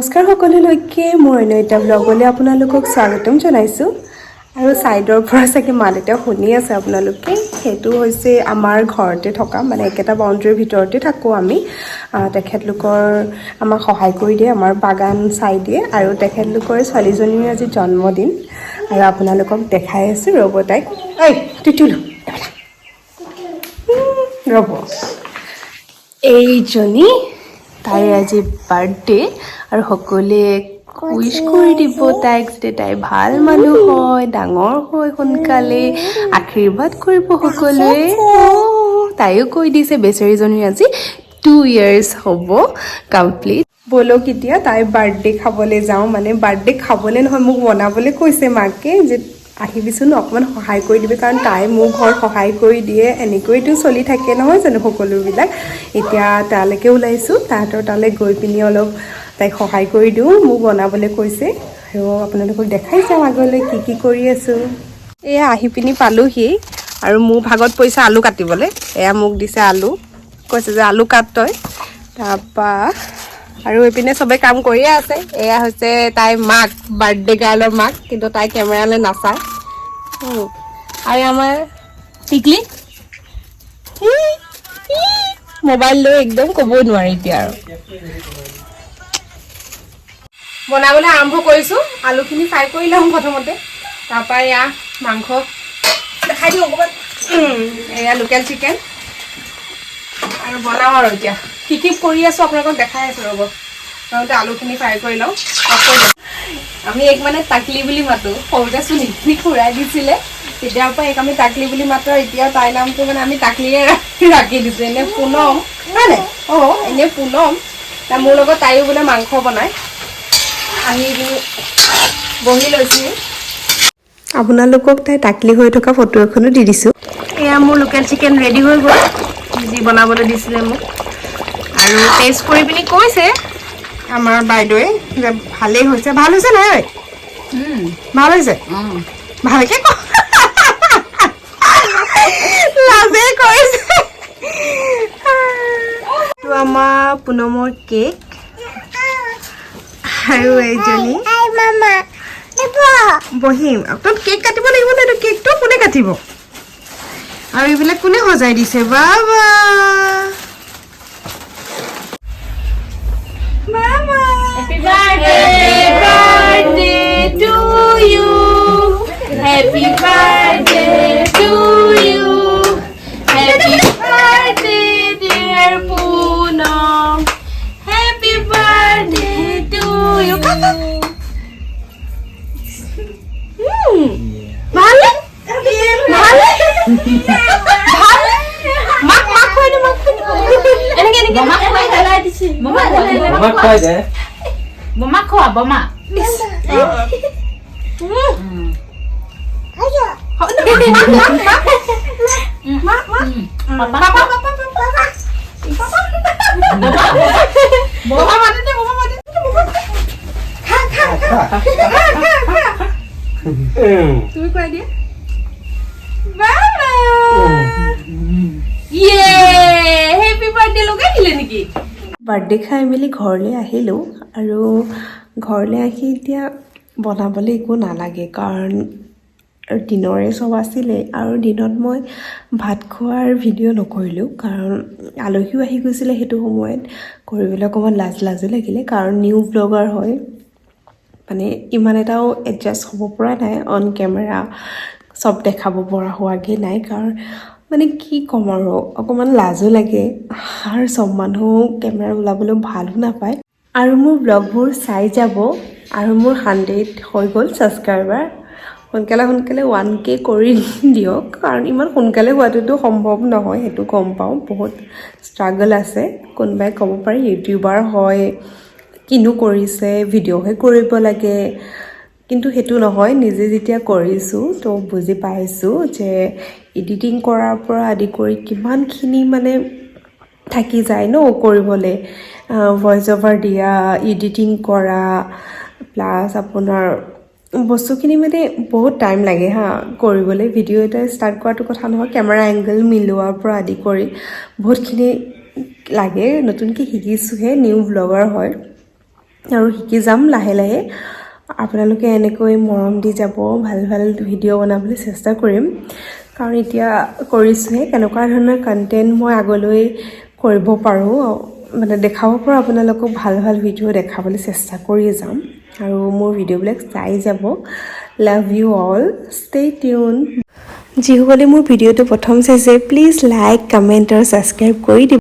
নমস্কাৰ সকলোলৈকে মোৰ অন্য এটা ব্লগলৈ আপোনালোকক স্বাগতম জনাইছোঁ আৰু সাইডৰ পৰা চাগে মা দেউতা শুনি আছে আপোনালোকে সেইটো হৈছে আমাৰ ঘৰতে থকা মানে একেটা বাউণ্ডাৰীৰ ভিতৰতে থাকোঁ আমি তেখেতলোকৰ আমাক সহায় কৰি দিয়ে আমাৰ বাগান চাই দিয়ে আৰু তেখেতলোকৰ ছোৱালীজনীৰ আজি জন্মদিন আৰু আপোনালোকক দেখাই আছোঁ ৰ'ব তাইক ঐ তুতুলো ৰ'ব এইজনী তাইৰ আজি বাৰ্থডে আৰু সকলোৱে উইশ কৰি দিব তাইক যে তাই ভাল মানুহ হয় ডাঙৰ হয় সোনকালে আশীৰ্বাদ কৰিব সকলোৱে তাইও কৈ দিছে বেচেৰীজনীৰ আজি 2 years হ'ব কমপ্লিট বলক এতিয়া তাই বাৰ্থডে খাবলৈ যাওঁ মানে বাৰ্থডে খাবলৈ নহয় মোক বনাবলৈ কৈছে মাকে যে আহিবিচোন অকণমান সহায় কৰি দিবি কাৰণ তাই মোৰ ঘৰত সহায় কৰি দিয়ে এনেকৈতো চলি থাকে নহয় জানো সকলোবিলাক এতিয়া তালৈকে ওলাইছোঁ তাহাঁতৰ তালৈ গৈ পিনি অলপ তাইক সহায় কৰি দিওঁ মোক বনাবলৈ কৈছে আৰু আপোনালোকক দেখাই যাওঁ আগলৈ কি কৰি আছোঁ এয়া আহি পিনি পালোহি আৰু মোৰ ভাগত পইচা আলু কাটিবলৈ এয়া মোক দিছে আলু কৈছে যে আলু কাট তই তাৰপৰা আৰু এইপিনে চবে কাম কৰিয়ে আছে এয়া হৈছে তাই মাক বাৰ্থডে গাৰ্লৰ মাক কিন্তু তাই কেমেৰালৈ নাচায় আৰু আমাৰ টিকলি মোবাইল লৈ একদম ক'বই নোৱাৰি এতিয়া আৰু বনাবলৈ আৰম্ভ কৰিছোঁ আলুখিনি ফ্ৰাই কৰি লওঁ প্ৰথমতে তাৰপৰা এয়া মাংস দেখাই দিওঁ অকণমান এয়া লোকেল চিকেন আৰু বনাওঁ আৰু এতিয়া কি কৰি আছোঁ আপোনালোকক দেখাই আছোঁ ৰ'ব প্ৰথমতে আলুখিনি ফ্ৰাই কৰি লওঁ আমি এক মানে টাকলি বুলি মাতোঁ সৰুতে চুলিখিনি খুৰাই দিছিলে তেতিয়াৰ পৰা এক আমি টাকলি বুলি মাতোঁ এতিয়া তাইৰ নামটো মানে আমি টাকলিয়ে ৰাখি দিছোঁ এনেই পুনম হয়নে অঁ এনেই পুনম মোৰ লগত তাইও বোলে মাংস বনায় আহি বহি লৈছোঁ আপোনালোকক তাই টাকলি হৈ থকা ফটো এখনো দি দিছোঁ এয়া মোৰ লোকেল চিকেন ৰেডি হৈ গ'ল যি বনাবলৈ দিছিলে মোক আৰু টেষ্ট কৰি পিনি কৈছে আমাৰ বাইদেৱে যে ভালেই হৈছে ভাল হৈছে নাই ভাল হৈছে ভালকৈ ক লাজে কৰিছে এইটো আমাৰ পুনমৰ কেক আৰু এইজনী বহিম তই কেক কাটিব লাগিব ন এইটো কেকটো কোনে কাটিব আৰু এইবিলাক কোনে সজাই দিছে বাবা Happy birthday to you. Happy birthday to you. Happy birthday dear Poonam. Happy birthday to you. Vale? Vale? Mak koi na mak. Enake mama koi dalai disi. Mama koi de. Mama kho mama. Ayo. তুমি কই দিয়া বাবা ইয়ে happy birthday লগাই দিলে নেকি birthday খাই মেলি ঘৰলৈ আহিলোঁ আৰু ঘৰলৈ আহি এতিয়া বনাবলৈ একো নালাগে কাৰণ দিনৰে চব আছিলে আৰু দিনত মই ভাত খোৱাৰ ভিডিঅ' নকৰিলোঁ কাৰণ আলহীও আহি গৈছিলে সেইটো সময়ত কৰিবলৈ অকণমান লাজো লাগিলে কাৰণ নিউ ব্লগাৰ হয় মানে ইমান এটাও এডজাষ্ট হ'ব পৰা নাই অন কেমেৰা চব দেখাব পৰা হোৱাগৈ নাই কাৰণ মানে কি ক'ম আৰু অকণমান লাজো লাগে আৰু চব মানুহ কেমেৰা ওলাবলৈ ভালো নাপায় আৰু মোৰ ব্লগবোৰ চাই যাব আৰু মোৰ 100 হৈ গ'ল ছাবস্ক্ৰাইবাৰ সোনকালে 1K কৰি দিয়ক কাৰণ ইমান সোনকালে হোৱাটোতো সম্ভৱ নহয় সেইটো গম পাওঁ বহুত ষ্ট্ৰাগল আছে কোনোবাই ক'ব পাৰে ইউটিউবাৰ হয় কিনো কৰিছে ভিডিঅ'হে কৰিব লাগে কিন্তু সেইটো নহয় নিজে যেতিয়া কৰিছোঁ তো বুজি পাইছোঁ যে এডিটিং কৰাৰ পৰা আদি কৰি কিমানখিনি মানে থাকি যায় ন কৰিবলৈ ভইচ অভাৰ দিয়া এডিটিং কৰা প্লাছ আপোনাৰ বস্তুখিনি মানে বহুত টাইম লাগে হা কৰিবলৈ ভিডিঅ' এটা ষ্টাৰ্ট কৰাটো কথা নহয় কেমেৰা এংগল মিলোৱাৰ পৰা আদি কৰি বহুতখিনি লাগে নতুনকৈ শিকিছোঁহে নিউ ব্লগাৰ হয় আৰু শিকি যাম লাহে লাহে আপোনালোকে এনেকৈ মৰম দি যাব ভাল ভাল ভিডিঅ' বনাবলৈ চেষ্টা কৰিম কাৰণ এতিয়া কৰিছোঁহে কেনেকুৱা ধৰণৰ কণ্টেণ্ট মই আগলৈ কৰিব পাৰোঁ মানে দেখাব পাৰোঁ আপোনালোকক ভাল ভাল ভিডিঅ' দেখাবলৈ চেষ্টা কৰি যাম আৰু মোৰ ভিডিঅ'বিলাক চাই যাব love you all stay tune যিসকলে মোৰ ভিডিঅ'টো প্ৰথম চাইছে প্লিজ লাইক কমেণ্ট আৰু ছাবস্ক্ৰাইব কৰি দিব